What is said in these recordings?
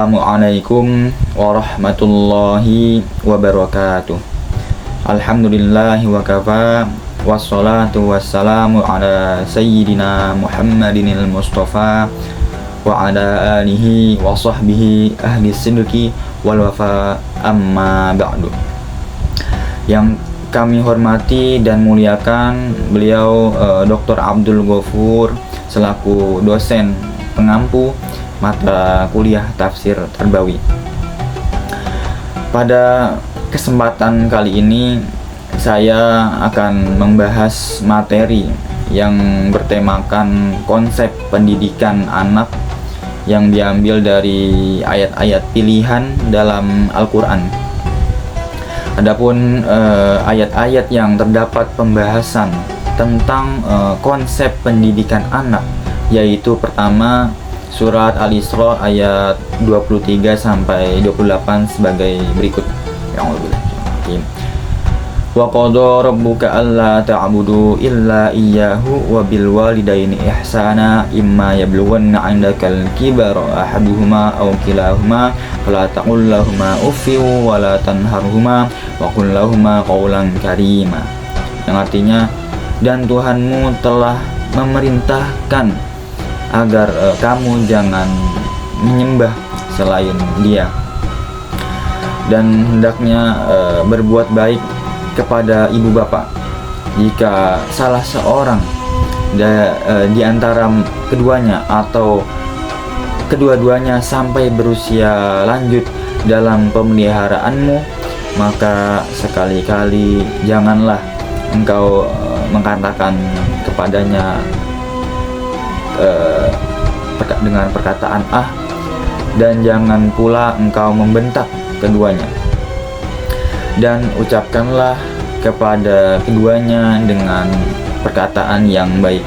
Assalamualaikum warahmatullahi wabarakatuh. Alhamdulillahi wa kafa, wassalatu wassalamu ala sayyidina Muhammadinil Mustafa wa ala alihi wa sahbihi ahli sidqi wal wafa, amma ba'du. Yang kami hormati dan muliakan beliau Dr. Abdul Ghafur selaku dosen pengampu mata kuliah tafsir Tarbawi. Pada kesempatan kali ini saya akan membahas materi yang bertemakan konsep pendidikan anak yang diambil dari ayat-ayat pilihan dalam Al-Quran. Adapun ayat-ayat yang terdapat pembahasan tentang konsep pendidikan anak, yaitu pertama surat Al-Isra ayat 23 sampai 28 sebagai berikut. Wa qada rabbuka alla ta'budu illa iyyahu wa bil walidaini ihsana imma yablughanna 'indakal kibara ahaduhuma aw kilahuma fala taqul lahumu uffin wa la tanharhuma wa qul lahumu qawlan karima. Yang artinya, dan Tuhanmu telah memerintahkan agar kamu jangan menyembah selain Dia, dan hendaknya berbuat baik kepada ibu bapak. Jika salah seorang di antara keduanya atau kedua-duanya sampai berusia lanjut dalam pemeliharaanmu, maka sekali-kali janganlah engkau mengatakan kepadanya dengan perkataan dan jangan pula engkau membentak keduanya, dan ucapkanlah kepada keduanya dengan perkataan yang baik.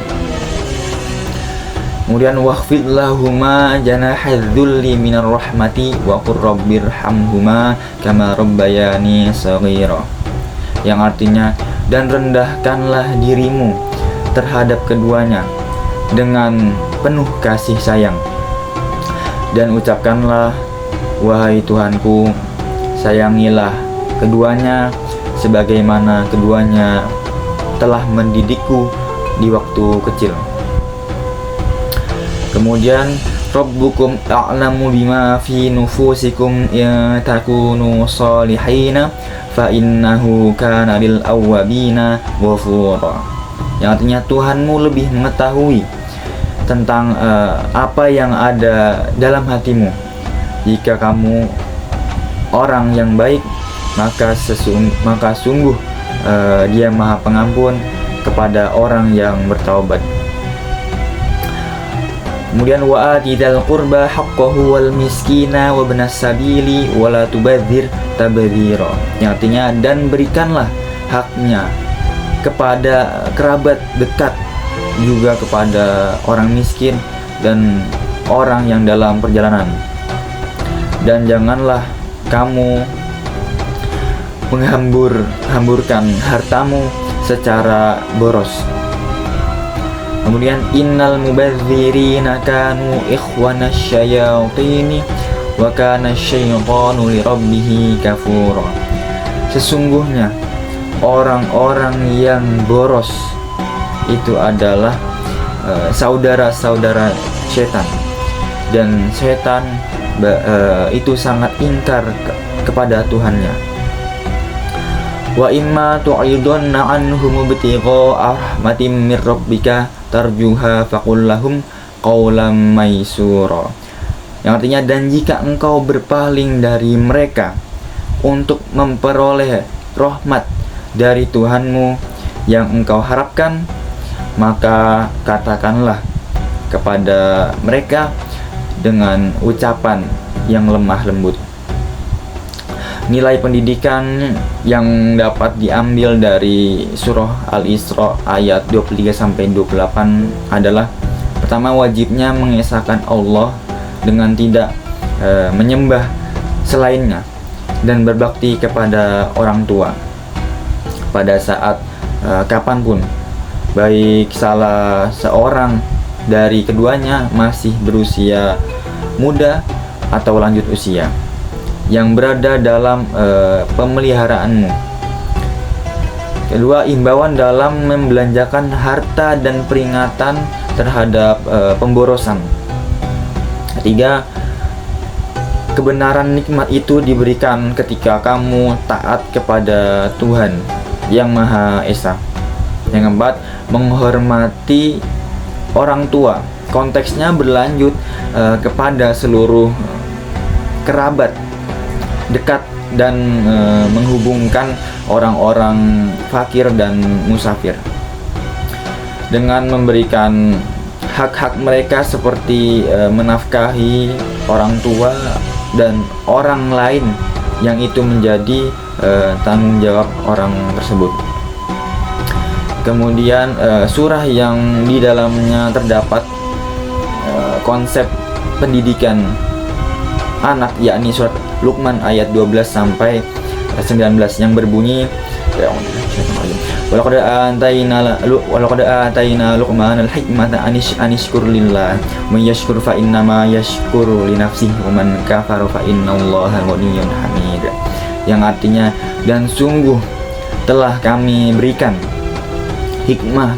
Kemudian wakhfid lahuma janahadzulli minar rahmati wa qur rabbirhamhuma kama rabbayani shaghira. Yang artinya, dan rendahkanlah dirimu terhadap keduanya dengan penuh kasih sayang, dan ucapkanlah, wahai Tuhanku, sayangilah keduanya sebagaimana keduanya telah mendidikku di waktu kecil. Kemudian rabbukum a'lamu bima fi nufusikum in takunu salihina fa innahu kana lil awwabina ghafura. Yang artinya, Tuhanmu lebih mengetahui tentang apa yang ada dalam hatimu. Jika kamu orang yang baik, maka sungguh Dia Maha Pengampun kepada orang yang bertaubat. Kemudian wa atidal qurba haqqahu wal miskina wa ibnas sabili wa la tubadzir tabdzira. Yang artinya, dan berikanlah haknya kepada kerabat dekat, juga kepada orang miskin dan orang yang dalam perjalanan, dan janganlah kamu menghamburkan hartamu secara boros. Kemudian innal mubadzirina kanu ikhwana syayatini wa kana syaitanu li rabbih kafura. Sesungguhnya orang-orang yang boros itu adalah saudara-saudara setan, dan setan itu sangat ingkar kepada Tuhannya. Wa imma tu'idunna anhum ibtigha'a rahmatin mir rabbika tarjuha faqul lahum qawlan maysura. Yang artinya, dan jika engkau berpaling dari mereka untuk memperoleh rahmat dari Tuhanmu yang engkau harapkan, maka katakanlah kepada mereka dengan ucapan yang lemah lembut. Nilai pendidikan yang dapat diambil dari surah Al-Isra ayat 23-28 adalah, pertama, wajibnya mengesahkan Allah dengan tidak menyembah selainnya, dan berbakti kepada orang tua pada saat kapanpun, baik salah seorang dari keduanya masih berusia muda atau lanjut usia yang berada dalam pemeliharaanmu. Kedua, imbauan dalam membelanjakan harta dan peringatan terhadap pemborosan. Ketiga, kebenaran nikmat itu diberikan ketika kamu taat kepada Tuhan yang Maha Esa. Yang keempat, menghormati orang tua. Konteksnya berlanjut kepada seluruh kerabat dekat dan menghubungkan orang-orang fakir dan musafir dengan memberikan hak-hak mereka seperti menafkahi orang tua dan orang lain yang itu menjadi tanggung jawab orang tersebut. Kemudian surah yang di dalamnya terdapat konsep pendidikan anak, yakni surat Luqman ayat 12 sampai 19 yang berbunyi, walaqad atayna Luqman al-hikmata anishkur lillah man yashkur fa innama yashkuru li nafsihi wa man kafara fa innallaha ghaniyyun hamid. Yang artinya, dan sungguh telah kami berikan hikmah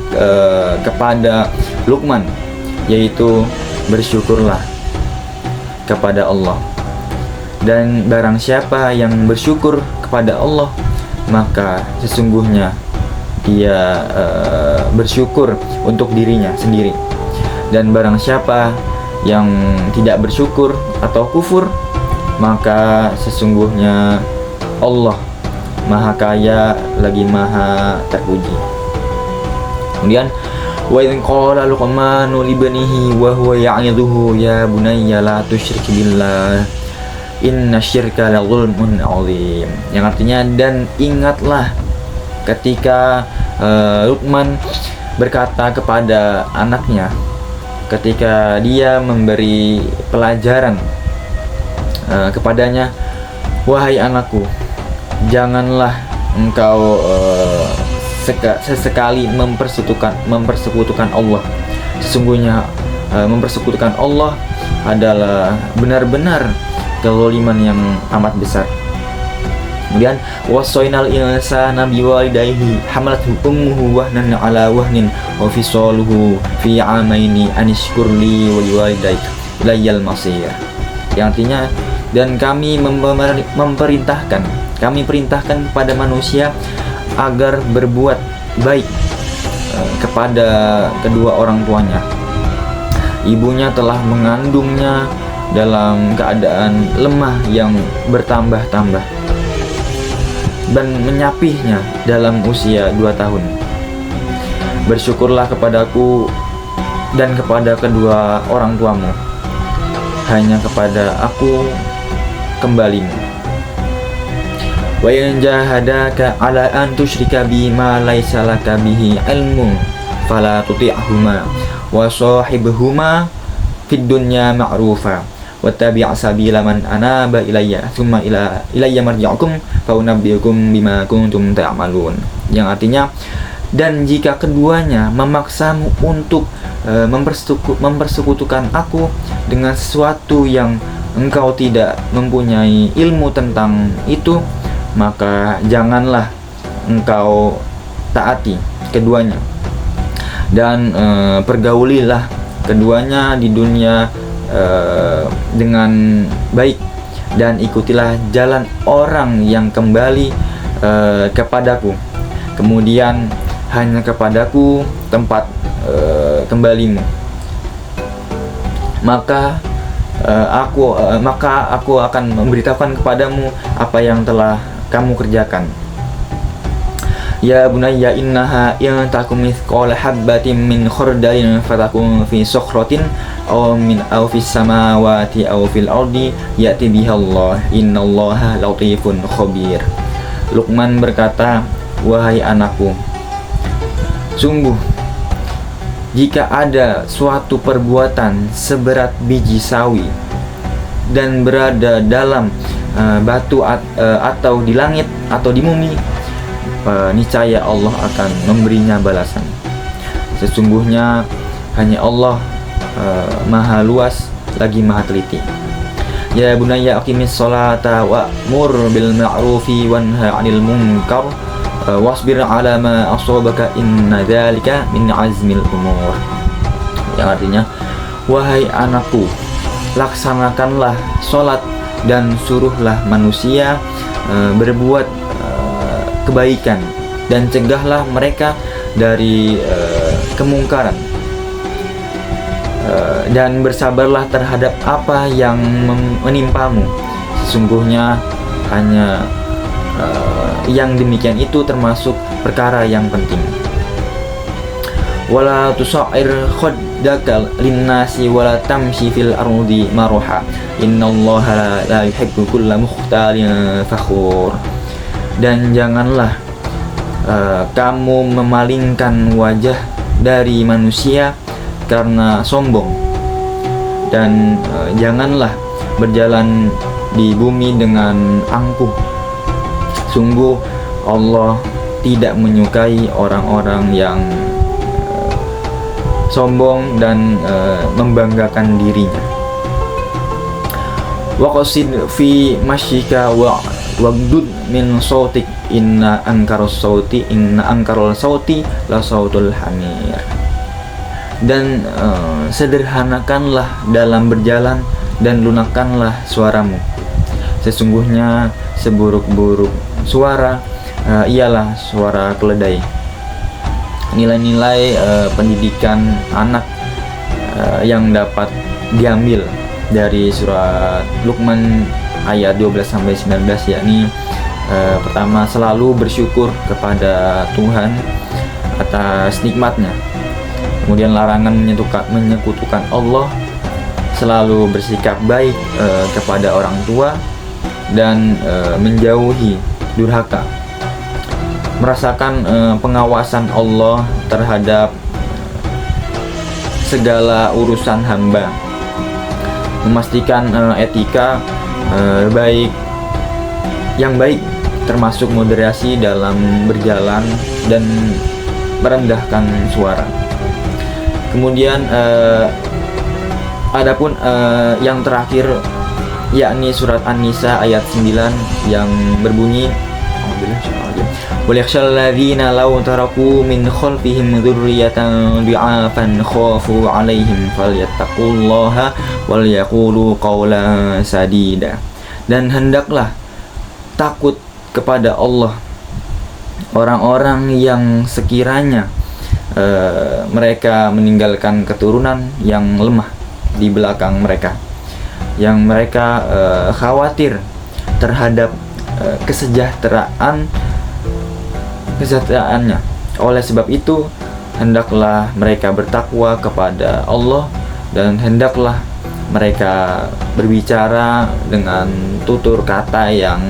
kepada Luqman, yaitu bersyukurlah kepada Allah, dan barang siapa yang bersyukur kepada Allah maka sesungguhnya dia bersyukur untuk dirinya sendiri, dan barang siapa yang tidak bersyukur atau kufur maka sesungguhnya Allah Maha Kaya lagi Maha Terpuji. Kemudian, wa idh qala Luqmanu libnihi wa huwa ya'idhuhu ya bunayya la tusyrik billah inna syirka la zulmun 'adzim. Yang artinya, dan ingatlah ketika Luqman berkata kepada anaknya ketika dia memberi pelajaran kepadanya, wahai anakku, janganlah engkau sesekali mempersekutukan Allah. Sesungguhnya mempersekutukan Allah adalah benar-benar kezaliman yang amat besar. Kemudian, wasainal insana biwalidayhi hamalathu ummuhu wahnan ala wahnin wa fisaluhu fi amaini anishkur li wa liwalidayka ilayyal masir. Yang artinya, dan kami perintahkan kepada manusia agar berbuat baik kepada kedua orang tuanya. Ibunya telah mengandungnya dalam keadaan lemah yang bertambah-tambah dan menyapihnya dalam usia 2 tahun. Bersyukurlah kepadaku dan kepada kedua orang tuamu, hanya kepada aku kembalimu. Wa in jahadaka ala an tusyrika bima laysa laka bihi ilmun fala tuti'huma wa shahibhuma fid dunya ma'rufa wattabi' sabila man anaba ilayya thumma ilayya marji'ukum fa unabbi'ukum bima kuntum ta'malun. Yang artinya, dan jika keduanya memaksamu untuk mempersekutukan aku dengan sesuatu yang engkau tidak mempunyai ilmu tentang itu, maka janganlah engkau taati keduanya, dan pergaulilah keduanya di dunia dengan baik, dan ikutilah jalan orang yang kembali kepadaku, kemudian hanya kepadaku tempat kembalimu. Maka aku akan memberitahukan kepadamu apa yang telah kamu kerjakan. Ya bunayya innaha in takum mithqala habbatin min khardalin fatakun fi sukhratin aw fis samawati aw fil ardi ya'ti biha Allah innallaha latifun khabir. Luqman berkata, wahai anakku, sungguh jika ada suatu perbuatan seberat biji sawi dan berada dalam batu atau di langit atau di bumi, niscaya Allah akan memberinya balasan. Sesungguhnya hanya Allah maha luas lagi maha teliti. Ya bunayya aqimis sholata wa'mur bil ma'rufi wanha 'anil munkar wasbir 'ala ma asabaka inna dzalika min 'azmil umur. Yang artinya, wahai anakku, laksanakanlah sholat dan suruhlah manusia berbuat kebaikan dan cegahlah mereka dari kemungkaran, dan bersabarlah terhadap apa yang menimpamu. Sesungguhnya hanya yang demikian itu termasuk perkara yang penting. Wala tusa'ir khaddaka linnasi wala tamshi fil ardi maruha innallaha la yuhibbu kulla mukhtalin fakhur. Dan janganlah kamu memalingkan wajah dari manusia karena sombong, dan janganlah berjalan di bumi dengan angkuh. Sungguh Allah tidak menyukai orang-orang yang sombong dan membanggakan dirinya. Waqsid fi masyika wagdud min sautik inna ankaral sauti la sautul hamir. Dan sederhanakanlah dalam berjalan dan lunakkanlah suaramu. Sesungguhnya seburuk-buruk suara ialah suara keledai. Nilai-nilai pendidikan anak yang dapat diambil dari surat Luqman ayat 12-19, yakni pertama, selalu bersyukur kepada Tuhan atas nikmatnya. Kemudian larangan menyekutukan Allah, selalu bersikap baik kepada orang tua, dan menjauhi durhaka. Merasakan pengawasan Allah terhadap segala urusan hamba. Memastikan etika yang baik, termasuk moderasi dalam berjalan dan merendahkan suara. Kemudian adapun yang terakhir, yakni surat An-Nisa ayat 9 yang berbunyi, وَلْيَخْشَى الَّذِينَ لَوْ تَرَكُوا مِنْ خَلْفِهِمْ ذُرِّيَّةً ضِعَافًا خَافُوا عَلَيْهِمْ فَلْيَتَّقُوا اللَّهَ وَلْيَقُولُوا قَوْلًا سَدِيدًا. Dan hendaklah takut kepada Allah orang-orang yang sekiranya mereka meninggalkan keturunan yang lemah di belakang mereka, yang mereka khawatir terhadap kesejahteraannya. Oleh sebab itu, hendaklah mereka bertakwa kepada Allah, dan hendaklah mereka berbicara dengan tutur kata yang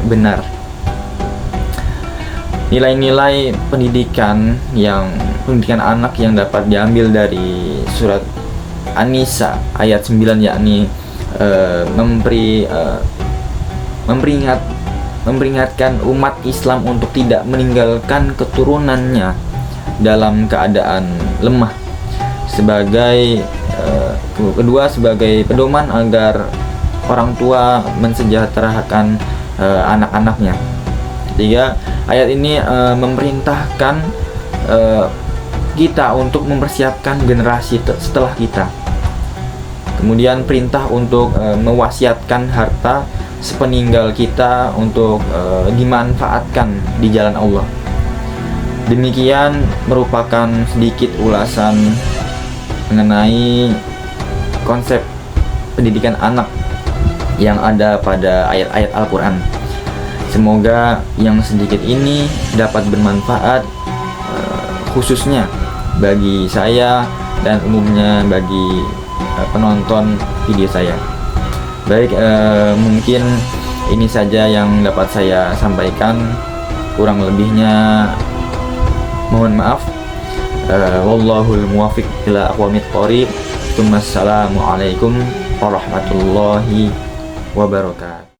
benar. Nilai-nilai pendidikan anak yang dapat diambil dari surat An-Nisa ayat 9, yakni memperingatkan umat Islam untuk tidak meninggalkan keturunannya dalam keadaan lemah, sebagai pedoman agar orang tua mensejahterakan anak-anaknya. Ketiga, ayat ini memerintahkan kita untuk mempersiapkan generasi setelah kita. Kemudian perintah untuk mewasiatkan harta sepeninggal kita untuk dimanfaatkan di jalan Allah. Demikian merupakan sedikit ulasan mengenai konsep pendidikan anak yang ada pada ayat-ayat Al-Quran. Semoga yang sedikit ini dapat bermanfaat, khususnya bagi saya dan umumnya bagi penonton video saya. Baik, mungkin ini saja yang dapat saya sampaikan. Kurang lebihnya mohon maaf. Wallahul muwaffiq ila aqwamit thoriq. Assalamualaikum warahmatullahi wabarakatuh.